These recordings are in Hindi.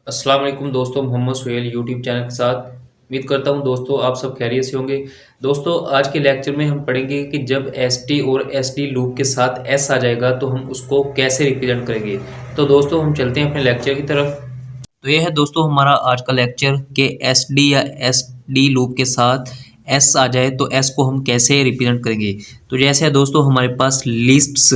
अस्सलाम वालेकुम दोस्तों, मोहम्मद सुहेल यूट्यूब चैनल के साथ। उम्मीद करता हूं दोस्तों आप सब खैरियत से होंगे। दोस्तों आज के लेक्चर में हम पढ़ेंगे कि जब एसटी और एसडी लूप के साथ एस आ जाएगा तो हम उसको कैसे रिप्रेजेंट करेंगे। तो दोस्तों हम चलते हैं अपने लेक्चर की तरफ। तो ये है दोस्तों हमारा आज का लेक्चर कि एसडी या एसडी लूप के साथ एस आ जाए तो एस को हम कैसे रिप्रेजेंट करेंगे। तो जैसे है दोस्तों हमारे पास लिस्ट्स,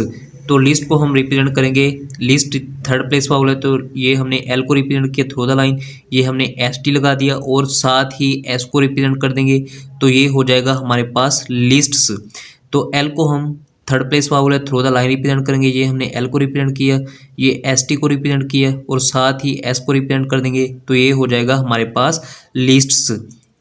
तो लिस्ट को हम रिप्रेजेंट करेंगे। लिस्ट थर्ड प्लेस वाला है तो ये हमने एल को रिप्रेजेंट किया थ्रू द लाइन, ये हमने एस टी लगा दिया और साथ ही एस को रिप्रेजेंट कर देंगे तो ये हो जाएगा हमारे पास लिस्ट्स। तो एल को हम थर्ड प्लेस वाला है थ्रू द लाइन रिप्रेजेंट करेंगे, ये हमने एल को रिप्रेजेंट किया, ये एस टी को रिप्रेजेंट किया और साथ ही एस को रिप्रेजेंट कर देंगे तो ये हो जाएगा हमारे पास लिस्ट्स।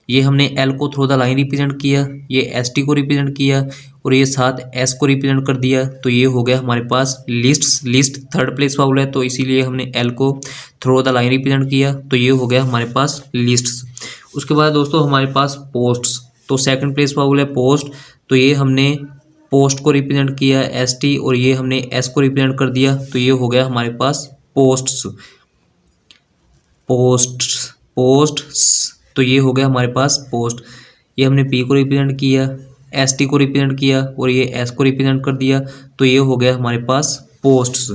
ये हमने एल को थ्रू द लाइन रिप्रेजेंट किया, ये एस टी को रिप्रेजेंट किया और ये साथ एस को रिप्रेजेंट कर दिया तो ये हो गया हमारे पास लिस्ट्स। लिस्ट थर्ड प्लेस वाला है तो इसीलिए हमने एल को थ्रू द लाइन रिप्रेजेंट किया तो ये हो गया हमारे पास लिस्ट्स। उसके बाद दोस्तों हमारे पास पोस्ट्स, तो सेकंड प्लेस वाला है पोस्ट, तो ये हमने पोस्ट को रिप्रेजेंट किया एस टी और ये हमने एस को रिप्रेजेंट कर दिया तो ये हो गया हमारे पास पोस्ट्स। पोस्ट्स पोस्ट्स तो ये हो गया हमारे पास पोस्ट। ये हमने पी को रिप्रेजेंट किया, एस टी को रिप्रेजेंट किया और ये एस को रिप्रेजेंट कर दिया तो ये हो गया हमारे पास पोस्ट्स।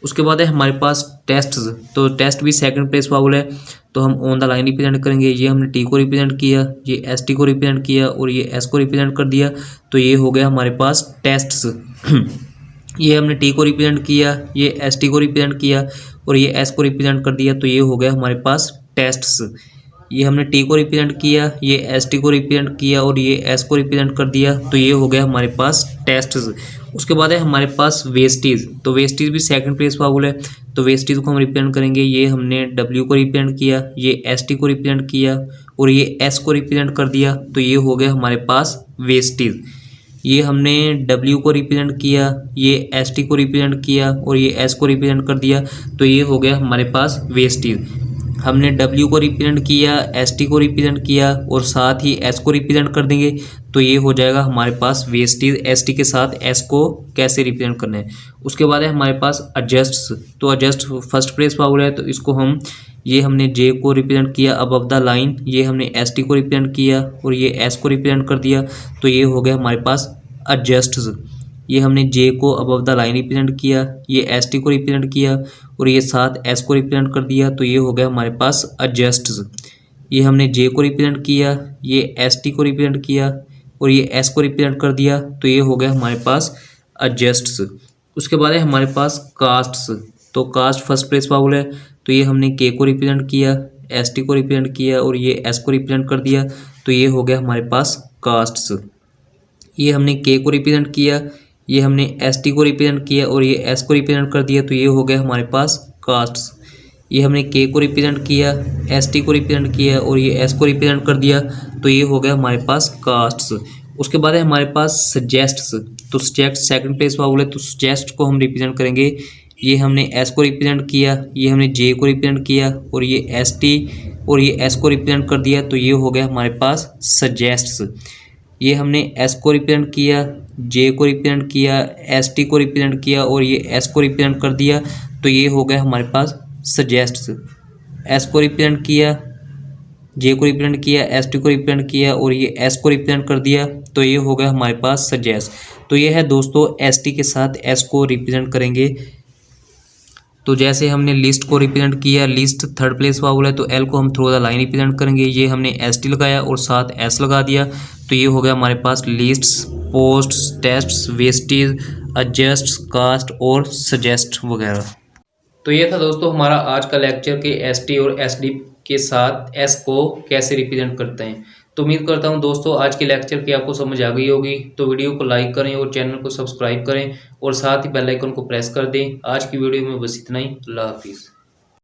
उसके बाद है हमारे पास टेस्ट्स, तो टेस्ट भी सेकंड प्लेस वाला है तो हम ऑन द लाइन रिप्रेजेंट करेंगे। ये हमने टी को रिप्रेजेंट किया, ये एस टी को रिप्रेजेंट किया और ये एस को रिप्रेजेंट कर दिया तो ये हो गया हमारे पास टेस्ट्स। ये हमने टी को रिप्रेजेंट किया, ये एस टी को रिप्रेजेंट किया और ये एस को रिप्रेजेंट कर दिया तो ये हो गया हमारे पास टेस्ट्स। ये हमने टी को रिप्रेजेंट किया, ये एस टी को रिप्रेजेंट किया और ये एस को रिप्रेजेंट कर दिया तो ये हो गया हमारे पास टेस्ट्स। उसके बाद है हमारे पास वेस्टीज, तो वेस्टीज भी सेकंड प्लेस वाला है तो वेस्टीज को हम रिप्रेजेंट करेंगे। ये हमने डब्ल्यू को रिप्रेजेंट किया, ये एस टी को रिप्रेजेंट किया और ये एस को रिप्रेजेंट कर दिया तो ये हो गया हमारे पास वेस्टीज। ये हमने डब्ल्यू को रिप्रेजेंट किया, ये एस टी को रिप्रेजेंट किया और ये एस को रिप्रेजेंट कर दिया तो ये हो गया हमारे पास वेस्टीज। हमने डब्ल्यू को रिप्रेजेंट किया, एस टी को रिप्रेजेंट किया और साथ ही एस को रिप्रेजेंट कर देंगे तो ये हो जाएगा हमारे पास वेस्टीज। एस टी के साथ एस को कैसे रिप्रेजेंट करना है। उसके बाद है हमारे पास एडजस्ट्स, तो एडजस्ट फर्स्ट प्लेस वाला है तो इसको हम, ये हमने जे को रिप्रेजेंट किया अबव द लाइन, ये हमने एस टी को रिप्रेजेंट किया और ये एस को रिप्रेजेंट कर दिया तो ये हो गया हमारे पास एडजस्ट्स। ये हमने जे को अबव द लाइन रिप्रेजेंट किया, ये एस टी को रिप्रेजेंट किया और ये साथ एस को रिप्रेजेंट कर दिया तो ये हो गया हमारे पास एडजस्ट्स। ये हमने जे को रिप्रेजेंट किया, ये एस टी को रिप्रेजेंट किया और ये एस को रिप्रेजेंट कर दिया तो ये हो गया हमारे पास एडजस्ट्स। उसके बाद है हमारे पास कास्ट्स, तो कास्ट फर्स्ट प्लेस वाला है तो ये हमने के को रिप्रेजेंट किया, एस टी को रिप्रेजेंट किया और ये एस को रिप्रेजेंट कर दिया तो ये हो गया हमारे पास कास्ट्स। ये हमने के को रिप्रेजेंट किया, ये हमने एस टी को रिप्रेजेंट किया और ये एस को रिप्रेजेंट कर दिया तो ये हो गया हमारे पास कास्ट्स। ये हमने के को रिप्रेजेंट किया, एस टी को रिप्रेजेंट किया और ये एस को रिप्रेजेंट कर दिया तो ये हो गया हमारे पास कास्ट्स। उसके बाद है हमारे पास सजेस्ट्स, तो सजेस्ट सेकंड प्लेस वाला है तो सजेस्ट को हम रिप्रेजेंट करेंगे। ये हमने एस को रिप्रेजेंट किया, ये हमने जे को रिप्रेजेंट किया और ये एस टी और ये एस को रिप्रेजेंट कर दिया तो ये हो गया हमारे पास सजेस्ट्स। ये हमने एस को रिप्रेजेंट किया, जे को रिप्रेजेंट किया, एस टी को रिप्रेजेंट किया और ये एस को रिप्रेजेंट कर दिया तो ये हो गया हमारे पास सजेस्ट्स। एस को रिप्रेजेंट किया, जे को रिप्रेजेंट किया, एस टी को रिप्रेजेंट किया और ये एस को रिप्रेजेंट कर दिया तो ये हो गया हमारे पास सजेस्ट। तो ये है दोस्तों एस टी के साथ एस को रिप्रेजेंट करेंगे। तो जैसे हमने लिस्ट को रिप्रेजेंट किया, लिस्ट थर्ड प्लेस वाला है तो एल को हम थ्रू द लाइन रिप्रेजेंट करेंगे। ये हमने एस टी लगाया और साथ एस लगा दिया तो ये हो गया हमारे पास lists, posts, tests, vests, adjust, cast और सजेस्ट वगैरह। तो ये था दोस्तों हमारा आज का लेक्चर कि एस टी और एस डी के साथ एस को कैसे रिप्रेजेंट करते हैं। तो उम्मीद करता हूँ दोस्तों आज के लेक्चर की आपको समझ आ गई होगी। तो वीडियो को लाइक करें और चैनल को सब्सक्राइब करें और साथ ही बेल आइकन को प्रेस कर दें। आज की वीडियो में बस इतना ही। अल्लाह हाफिज़।